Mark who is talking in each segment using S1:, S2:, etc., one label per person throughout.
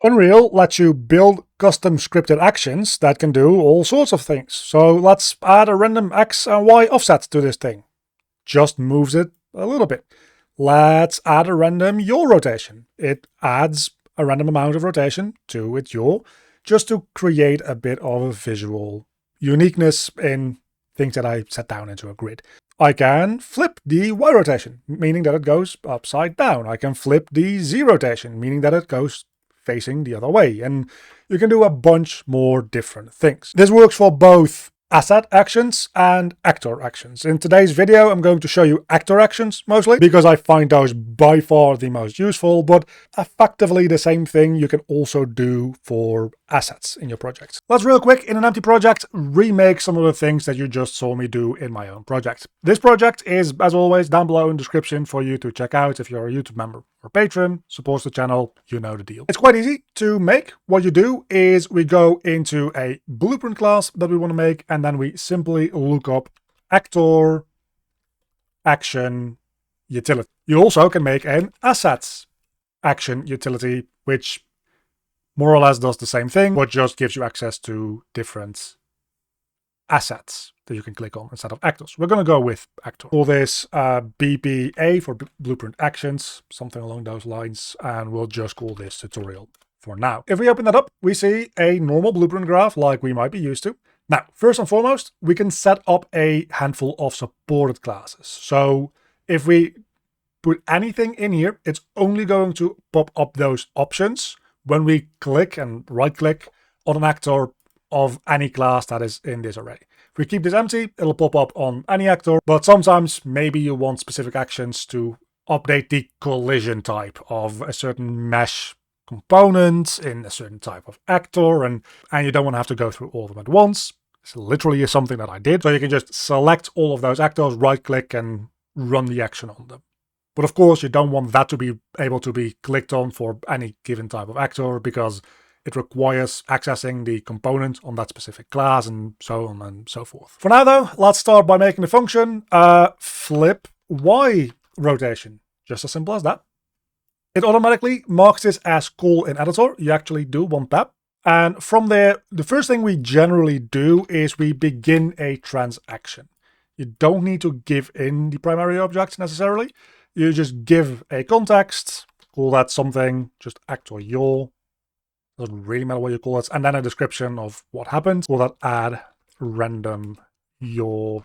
S1: Unreal lets you build custom scripted actions that can do all sorts of things. So let's add a random X and Y offset to this thing. Just moves it a little bit. Let's add a random yaw rotation. It adds a random amount of rotation to its yaw just to create a bit of a visual uniqueness in things that I set down into a grid. I can flip the Y rotation, meaning that it goes upside down. I can flip the Z rotation, meaning that it goes facing the other way. And you can do a bunch more different things. This works for both asset actions and actor actions. In today's video, I'm going to show you actor actions mostly because I find those by far the most useful, but effectively the same thing you can also do for assets in your projects. Let's real quick, in an empty project, remake some of the things that you just saw me do in my own project. This project is, as always, down below in the description for you to check out if you're a YouTube member or patron, supports the channel, you know the deal. It's quite easy to make. What you do is we go into a blueprint class that we want to make, and then we simply look up actor action utility. You also can make an assets action utility, which more or less does the same thing, but just gives you access to different assets that you can click on instead of actors. We're going to go with actor. Call this BPA for blueprint actions, something along those lines, and we'll just call this tutorial for now. If we open that up, we see a normal blueprint graph like we might be used to. Now, first and foremost, we can set up a handful of supported classes. So if we put anything in here, it's only going to pop up those options when we click and right-click on an actor of any class that is in this array. If we keep this empty, it'll pop up on any actor, but sometimes maybe you want specific actions to update the collision type of a certain mesh component in a certain type of actor, and you don't want to have to go through all of them at once. It's literally something that I did. So you can just select all of those actors, right-click, and run the action on them. But of course, you don't want that to be able to be clicked on for any given type of actor because it requires accessing the component on that specific class and so on and so forth. For now though, let's start by making the function flip Y rotation. Just as simple as that. It automatically marks this as call in editor. You actually do want that. And from there, the first thing we generally do is we begin a transaction. You don't need to give in the primary object necessarily. You just give a context, call that something, just actor yaw. Doesn't really matter what you call it. And then a description of what happens. Call that add random yaw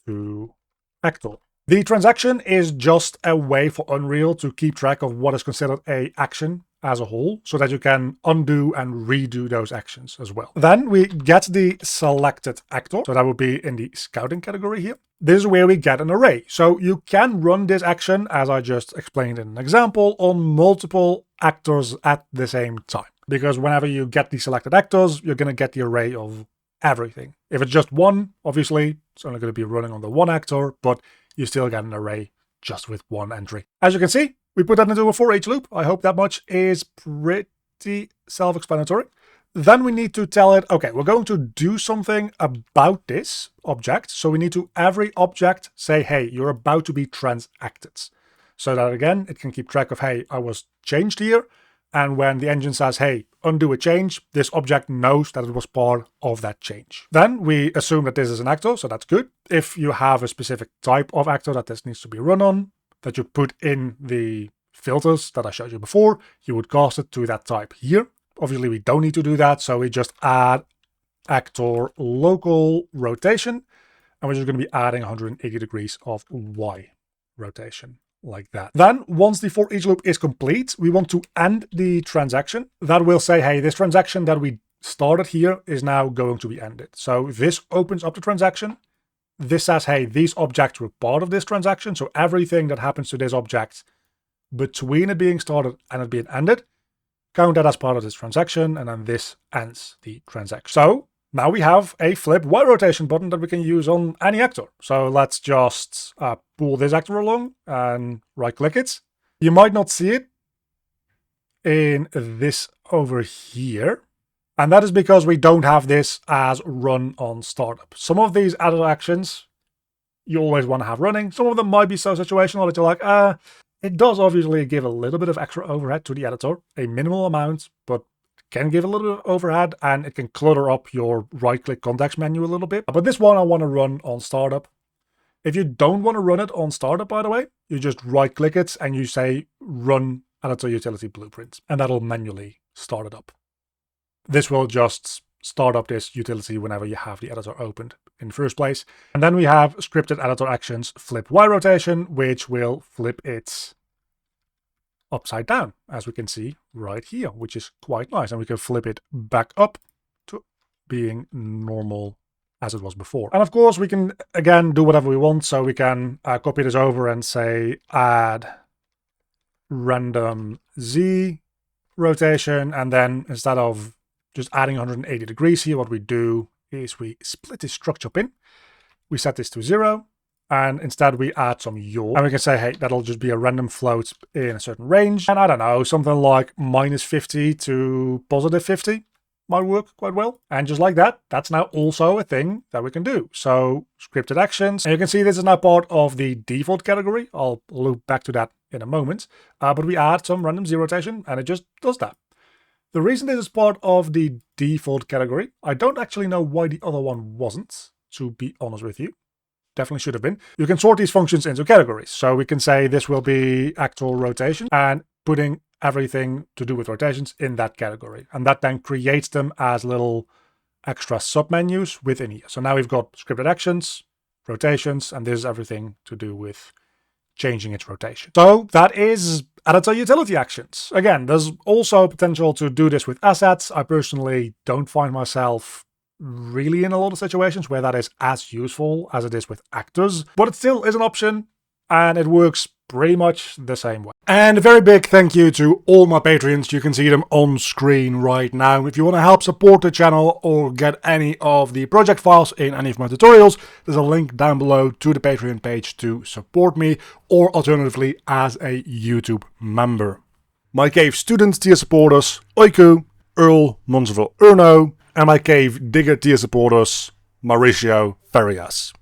S1: to actor. The transaction is just a way for Unreal to keep track of what is considered an action as a whole, so that you can undo and redo those actions as well. Then we get the selected actor. So that would be in the scouting category here. This is where we get an array. So you can run this action, as I just explained in an example, on multiple actors at the same time. Because whenever you get the selected actors, you're going to get the array of everything. If it's just one, obviously, it's only going to be running on the one actor, but you still get an array just with one entry. As you can see, we put that into a for each loop. I hope that much is pretty self-explanatory. Then we need to tell it, okay, we're going to do something about this object. So we need to every object say, hey, you're about to be transacted. So that again, it can keep track of, hey, I was changed here. And when the engine says, hey, undo a change, this object knows that it was part of that change. Then we assume that this is an actor, so that's good. If you have a specific type of actor that this needs to be run on, that you put in the filters that I showed you before, you would cast it to that type here. Obviously, we don't need to do that, so we just add actor local rotation, and we're just going to be adding 180 degrees of Y rotation. Like that. Then once the for each loop is complete, we want to end the transaction. That will say, hey, this transaction that we started here is now going to be ended. So this opens up the transaction. This says, hey, these objects were part of this transaction. So everything that happens to this object between it being started and it being ended, count that as part of this transaction. And then this ends the transaction. So now we have a flip Y rotation button that we can use on any actor. So let's just pull this actor along and right-click it. You might not see it in this over here. And that is because we don't have this as run on startup. Some of these added actions you always want to have running. Some of them might be so situational that you're like, it does obviously give a little bit of extra overhead to the editor, a minimal amount, but can give a little bit of overhead and it can clutter up your right-click context menu a little bit. But this one I want to run on startup. If you don't want to run it on startup, by the way, you just right-click it and you say run editor utility blueprint, and that'll manually start it up. This will just start up this utility whenever you have the editor opened in the first place. And then we have scripted editor actions flip Y rotation, which will flip it upside down, as we can see right here, which is quite nice. And we can flip it back up to being normal as it was before. And of course, we can, again, do whatever we want. So we can copy this over and say add random Z rotation. And then instead of just adding 180 degrees here, what we do is we split this structure pin. We set this to 0. And instead we add some yaw. And we can say, hey, that'll just be a random float in a certain range. And I don't know, something like -50 to +50 might work quite well. And just like that, that's now also a thing that we can do. So scripted actions. And you can see this is now part of the default category. I'll loop back to that in a moment. But we add some random Z rotation and it just does that. The reason this is part of the default category, I don't actually know why the other one wasn't, to be honest with you. Definitely should have been. You can sort these functions into categories. So we can say this will be actual rotation and putting everything to do with rotations in that category. And that then creates them as little extra submenus within here. So now we've got scripted actions, rotations, and this is everything to do with changing its rotation. So that is editor utility actions. Again, there's also potential to do this with assets. I personally don't find myself really in a lot of situations where that is as useful as it is with actors, but it still is an option and it works pretty much the same way. And a very big thank you to all my Patreons. You can see them on screen right now. If you want to help support the channel or get any of the project files in any of my tutorials, there's a link down below to the Patreon page to support me, or alternatively as a YouTube member. My Cave Student tier supporters, Oiku, Earl, Monseville Erno, and my Cave Digger tier supporters, Mauricio Farias.